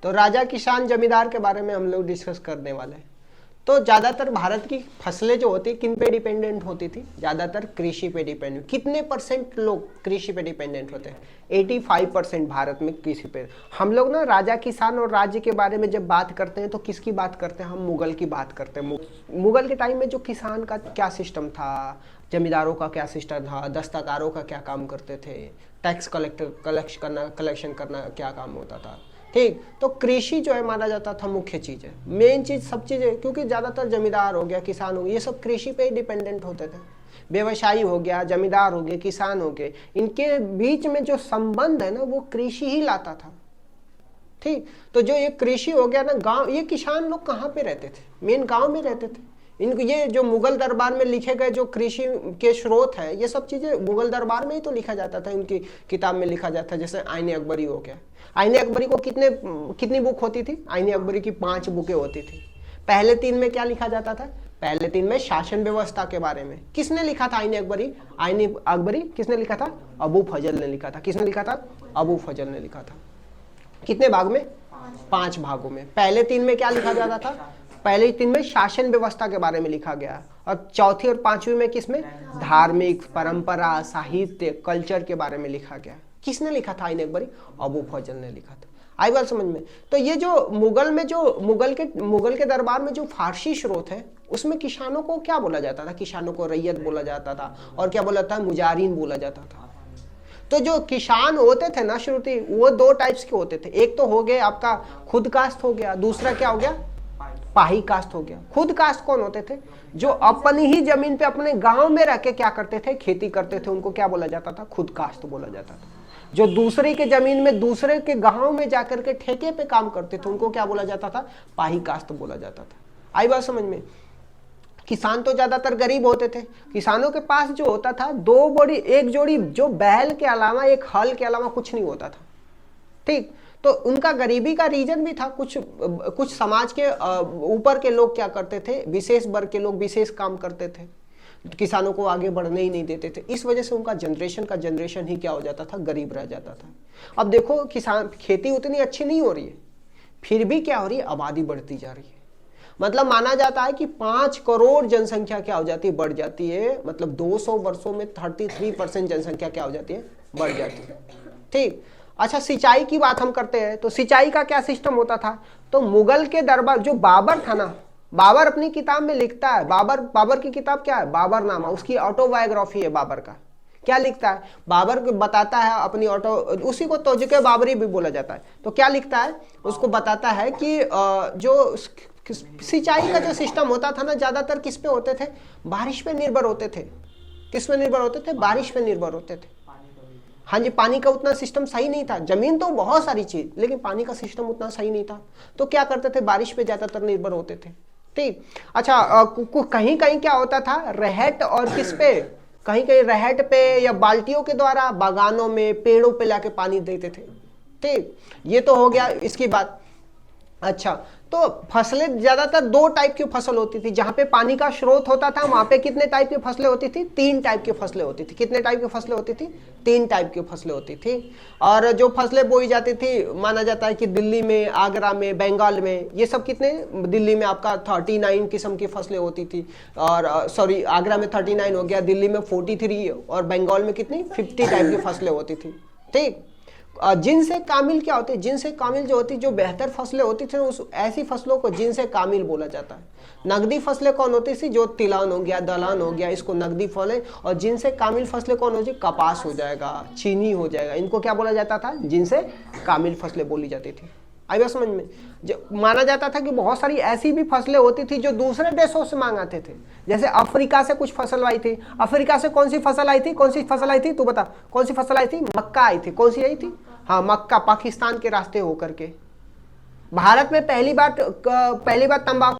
तो राजा किसान जमींदार के बारे में हम लोग डिस्कस करने वाले हैं। तो ज़्यादातर भारत की फसलें जो होती किन पे डिपेंडेंट होती थी? ज़्यादातर कृषि पे डिपेंडेंट। कितने परसेंट लोग कृषि पे डिपेंडेंट होते हैं? 85% भारत में कृषि पे। हम लोग ना राजा किसान और राज्य के बारे में जब बात करते हैं तो किसकी बात करते हैं? हम मुगल की बात करते हैं। मुगल के टाइम में जो किसान का क्या सिस्टम था, जमींदारों का क्या सिस्टम था, दस्तकारों का क्या काम करते थे, टैक्स कलेक्शन करना क्या काम होता था, ठीक। तो कृषि जो है माना जाता था मुख्य चीज़ है, मेन चीज़, सब चीज़ें, क्योंकि ज़्यादातर जमींदार हो गया, किसान हो गया, ये सब कृषि पे ही डिपेंडेंट होते थे। व्यवसायी हो गया, जमींदार हो गए, किसान हो गए, इनके बीच में जो संबंध है ना वो कृषि ही लाता था, ठीक। तो जो ये कृषि हो गया ना, गांव, ये किसान लोग कहाँ पे रहते थे? मेन गांव में रहते थे। इनको ये जो मुगल दरबार में लिखे गए जो कृषि के स्रोत है, ये सब चीजें मुगल दरबार में ही तो लिखा जाता था, उनकी किताब में लिखा जाता था। जैसे आईने अकबरी हो गया, आईने अकबरी को कितनी बुक होती थी? आईने अकबरी की 5 बुकें होती थी। पहले 3 में क्या लिखा जाता था? पहले 3 में शासन व्यवस्था के बारे में। किसने लिखा था आईने अकबरी? आईने अकबरी किसने लिखा था? अबू फजल ने लिखा था। किसने लिखा था? अबू फजल ने लिखा था। कितने भाग में? 5 भागों में। पहले 3 में क्या लिखा जाता था? पहले 3 में शासन व्यवस्था के बारे में लिखा गया, और चौथी और 5वीं में किसमें? धार्मिक, परंपरा, साहित्य, कल्चर के बारे में लिखा गया। किसने लिखा था आईने अकबरी? अबू फजल ने लिखा था। आई बात समझ में? तो ये जो मुगल में जो मुगल के दरबार में जो फारसी स्रोत है, उसमें किसानों को क्या बोला जाता था? किसानों को रैयत बोला जाता था, और क्या बोला था? मुजारिन बोला जाता था। तो जो किसान होते थे ना श्रुति, वो 2 टाइप्स के होते थे। एक तो हो गए आपका खुद कास्ट हो गया, दूसरा क्या हो गया? पाही कास्ट हो गया। खुद कास्ट कौन होते थे? जो अपनी ही जमीन पे अपने गांव में रह के क्या करते थे? खेती करते थे। उनको क्या बोला जाता था? खुद कास्ट बोला जाता था। जो दूसरे के जमीन में दूसरे के गांव में जाकर के ठेके पे काम करते थे, उनको क्या बोला जाता था? पाही कास्ट बोला जाता था। आई बात समझ में? किसान तो ज्यादातर गरीब होते थे। किसानों के पास जो होता था, एक जोड़ी जो बैल के अलावा, एक हल के अलावा कुछ नहीं होता था, ठीक। तो उनका गरीबी का रीजन भी था। कुछ समाज के ऊपर के लोग क्या करते थे? विशेष वर्ग के लोग विशेष काम करते थे, किसानों को आगे बढ़ने ही नहीं देते थे। इस वजह से उनका जनरेशन ही क्या हो जाता था? गरीब रह जाता था। अब देखो, किसान खेती उतनी अच्छी नहीं हो रही है, फिर भी क्या हो रही है? आबादी बढ़ती जा रही है। मतलब माना जाता है कि 5 करोड़ जनसंख्या क्या हो जाती है? बढ़ जाती है। मतलब 200 वर्षों में 33% जनसंख्या क्या हो जाती है? बढ़ जाती है, ठीक। अच्छा, सिंचाई की बात हम करते हैं, तो सिंचाई का क्या सिस्टम होता था? तो मुगल के दरबार, जो बाबर था ना, बाबर अपनी किताब में लिखता है, बाबर की किताब क्या है? बाबरनामा, उसकी ऑटोबायोग्राफी है बाबर का। क्या लिखता है? बाबर बताता है अपनी उसी को तौजुके बाबरी भी बोला जाता है। तो क्या लिखता है? उसको बताता है कि जो सिंचाई का जो सिस्टम होता था ना, ज्यादातर किस पे होते थे? बारिश पे निर्भर होते थे। किस पे निर्भर होते थे? बारिश पे निर्भर होते थे। हाँ जी, पानी का उतना सिस्टम सही नहीं था। जमीन तो बहुत सारी चीज, लेकिन पानी का सिस्टम उतना सही नहीं था। तो क्या करते थे? बारिश पे ज्यादातर निर्भर होते थे, ठीक। अच्छा, कहीं कहीं क्या होता था? रहट, और किस पे? कहीं कहीं रहट पे या बाल्टियों के द्वारा बागानों में, पेड़ों पे लाके पानी देते थे, ठीक। ये तो हो गया इसकी बात। अच्छा, तो फसलें ज्यादातर 2 टाइप की फसल होती थी। जहां पे पानी का स्रोत होता था, वहां पे कितने टाइप की फसलें होती थी? 3 टाइप की फसलें होती थी। कितने टाइप की फसलें होती थी? 3 टाइप की फसलें होती थी। और जो फसलें बोई जाती थी, माना जाता है कि दिल्ली में, आगरा में, बंगाल में, ये सब कितने? दिल्ली में आपका 39 किस्म की फसलें होती थी, और सॉरी, आगरा में 39 हो गया, दिल्ली में 43, और बंगाल में कितनी? 50 टाइप की फसलें होती थी, ठीक। जिनसे कामिल क्या होती है? जिनसे कामिल जो होती, जो बेहतर फसलें होती थी, उस ऐसी फसलों को जिनसे कामिल बोला जाता है। नकदी फसलें कौन होती थी? जो तिलहन हो गया, दलहन हो गया, इसको नकदी फसलें। और जिनसे कामिल फसलें कौन होती? कपास हो जाएगा, चीनी हो जाएगा, इनको क्या बोला जाता था? जिनसे कामिल फसलें बोली जाती थी। आई बात समझ में? जो माना जाता था कि बहुत सारी ऐसी भी फसलें होती थी जो दूसरे देशों से मांगाते थे। जैसे अफ्रीका से कुछ फसल आई थी। अफ्रीका से कौन सी फसल आई थी? कौन सी फसल आई थी? तू बता, कौन सी फसल आई थी? मक्का आई थी। कौन सी आई थी? हाँ, मक्का, पाकिस्तान के रास्ते होकर के। भारत में पहली बार तंबाकू